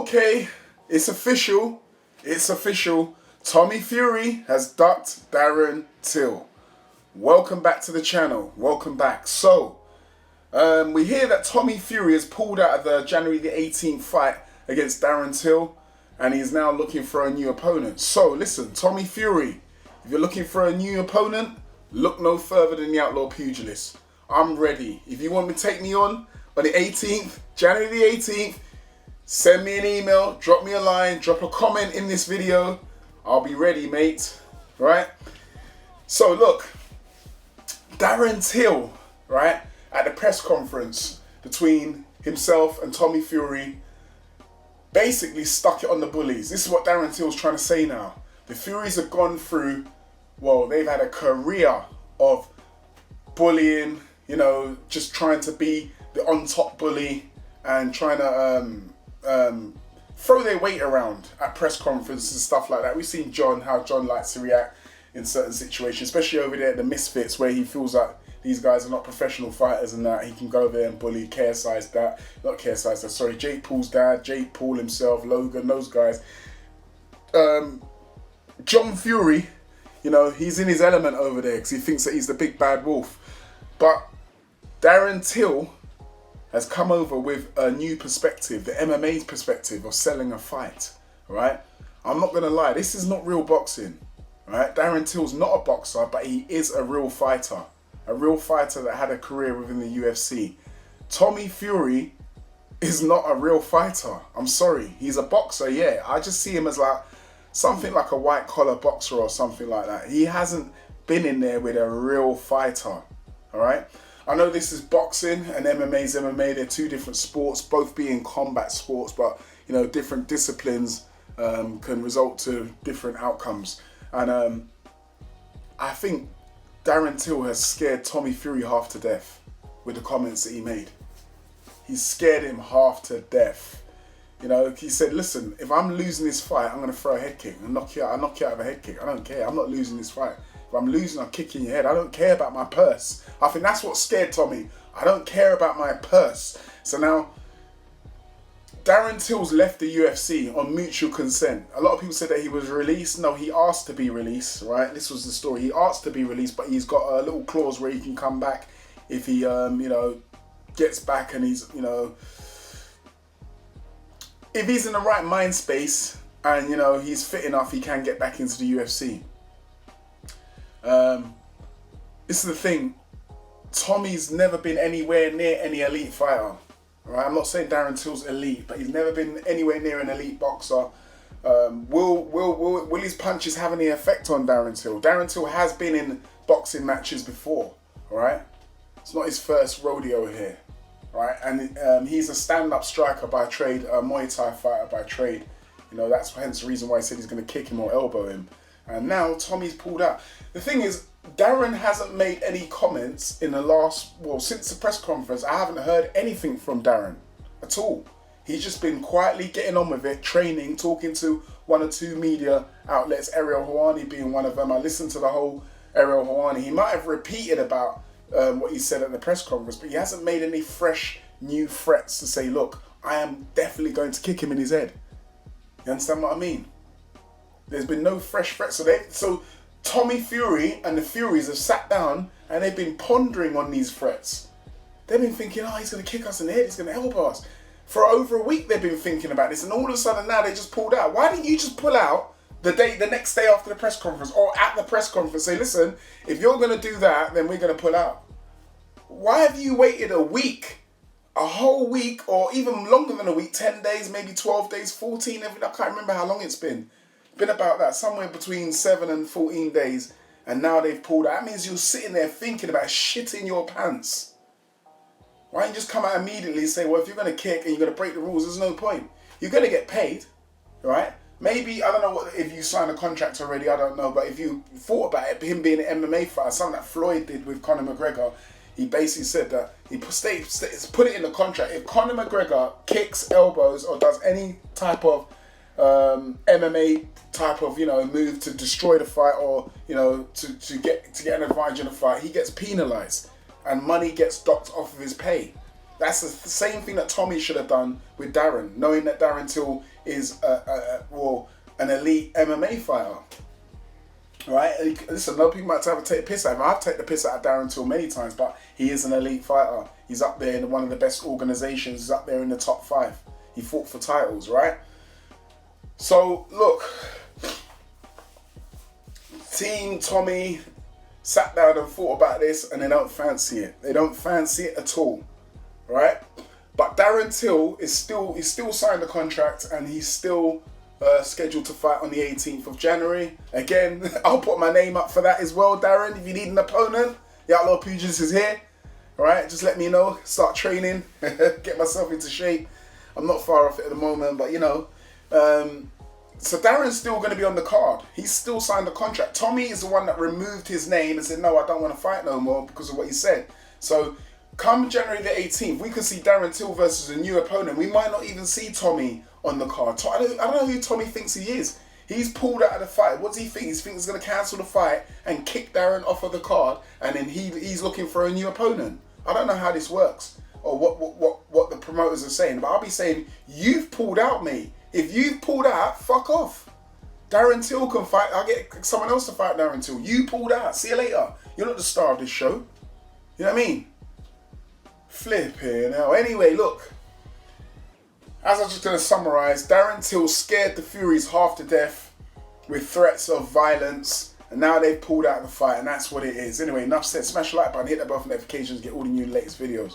Okay, it's official. It's official. Tommy Fury has ducked Darren Till. Welcome back to the channel. Welcome back. So, we hear that Tommy Fury has pulled out of the January the 18th fight against Darren Till, and he's now looking for a new opponent. So, listen, Tommy Fury, if you're looking for a new opponent, look no further than the Outlaw Pugilist. I'm ready. If you want me to take me on the 18th, January the 18th, send me an email, drop me a line, drop a comment in this video. I'll be ready, mate. Right? So look, Darren Till, right, at the press conference between himself and Tommy Fury, basically stuck it on the bullies. This is what Darren Till's trying to say now. The Furies have gone through, well, they've had a career of bullying, you know, just trying to be the on top bully and trying to throw their weight around at press conferences and stuff like that. We've seen how John likes to react in certain situations, especially over there at the Misfits, where he feels like these guys are not professional fighters and that he can go over there and bully Jake Paul's dad, Jake Paul himself, Logan, those guys. John Fury, you know, he's in his element over there because he thinks that he's the big bad wolf. But Darren Till has come over with a new perspective, the MMA's perspective of selling a fight, right? I'm not gonna lie, this is not real boxing, right? Darren Till's not a boxer, but he is a real fighter that had a career within the UFC. Tommy Fury is not a real fighter. I'm sorry, he's a boxer, yeah. I just see him as like something like a white collar boxer or something like that. He hasn't been in there with a real fighter, all right? I know this is boxing and MMA's MMA. They're two different sports, both being combat sports, but you know, different disciplines can result to different outcomes. And I think Darren Till has scared Tommy Fury half to death with the comments that he made. He's scared him half to death. You know, he said, listen, if I'm losing this fight, I'm going to throw a head kick and knock you out. I'll knock you out of a head kick. I don't care. I'm not losing this fight. If I'm losing, I'll kick you in your head. I don't care about my purse. I think that's what scared Tommy. I don't care about my purse. So now, Darren Till's left the UFC on mutual consent. A lot of people said that he was released. No, he asked to be released, right? This was the story. He asked to be released, but he's got a little clause where he can come back if he, you know, gets back and he's, you know, if he's in the right mind space and, you know, he's fit enough, he can get back into the UFC. This is the thing. Tommy's never been anywhere near any elite fighter. Right? I'm not saying Darren Till's elite, but he's never been anywhere near an elite boxer. Will his punches have any effect on Darren Till? Darren Till has been in boxing matches before, all right? It's not his first rodeo here, right? And he's a stand-up striker by trade, a Muay Thai fighter by trade. You know, that's hence the reason why he said he's going to kick him or elbow him. And now Tommy's pulled out. The thing is, Darren hasn't made any comments in the last, well, since the press conference. I haven't heard anything from Darren at all. He's just been quietly getting on with it, training, talking to one or two media outlets, Ariel Helwani being one of them. I listened to the whole Ariel Helwani. He might have repeated about what he said at the press conference, but he hasn't made any fresh new threats to say, look, I am definitely going to kick him in his head. You understand what I mean? There's been no fresh threats. So Tommy Fury and the Furies have sat down and they've been pondering on these threats. They've been thinking, oh, he's going to kick us in the head, he's going to elbow us. For over a week they've been thinking about this, and all of a sudden now they just pulled out. Why didn't you just pull out the next day after the press conference, or at the press conference, say, listen, if you're going to do that, then we're going to pull out? Why have you waited a week, a whole week, or even longer than a week, 10 days, maybe 12 days, 14, I can't remember how long it's been. Been about that, somewhere between 7 and 14 days, and now they've pulled out. That means you're sitting there thinking about shitting your pants. Why don't you just come out immediately and say, well, if you're going to kick and you're going to break the rules, there's no point. You're going to get paid, right? Maybe, I don't know if you signed a contract already, I don't know, but if you thought about it, him being an MMA fighter, something that Floyd did with Conor McGregor, he basically said that, he put it in the contract, if Conor McGregor kicks, elbows, or does any type of MMA type of, you know, move to destroy the fight, or, you know, to get an advantage in the fight, he gets penalized and money gets docked off of his pay. That's the same thing that Tommy should have done with Darren, knowing that Darren Till is an elite MMA fighter. Right? Listen, no people might have to take the piss out of him. I've taken the piss out of Darren Till many times, but he is an elite fighter. He's up there in one of the best organizations. He's up there in the top 5. He fought for titles, right? So, look, Team Tommy sat down and thought about this, and they don't fancy it. They don't fancy it at all, right? But Darren Till is still signed a contract, and he's still scheduled to fight on the 18th of January. Again, I'll put my name up for that as well, Darren. If you need an opponent, the Outlaw Pugilist is here. All right, just let me know. Start training, get myself into shape. I'm not far off it at the moment, but you know. So Darren's still going to be on the card. He's still signed the contract. Tommy is the one that removed his name and said, no, I don't want to fight no more because of what he said. So come January the 18th, we could see Darren Till versus a new opponent. We might not even see Tommy on the card. I don't know who Tommy thinks he is. He's pulled out of the fight. What does he think? He thinks he's going to cancel the fight and kick Darren off of the card, and then he's looking for a new opponent. I don't know how this works or what the promoters are saying, but I'll be saying, you've pulled out, mate. If you've pulled out, fuck off. Darren Till can fight. I'll get someone else to fight Darren Till. You pulled out. See you later. You're not the star of this show. You know what I mean? Flip here now. Anyway, look. As I'm just going to summarise, Darren Till scared the Furies half to death with threats of violence, and now they've pulled out of the fight, and that's what it is. Anyway, enough said. Smash the like button, hit that bell for notifications, get all the new latest videos.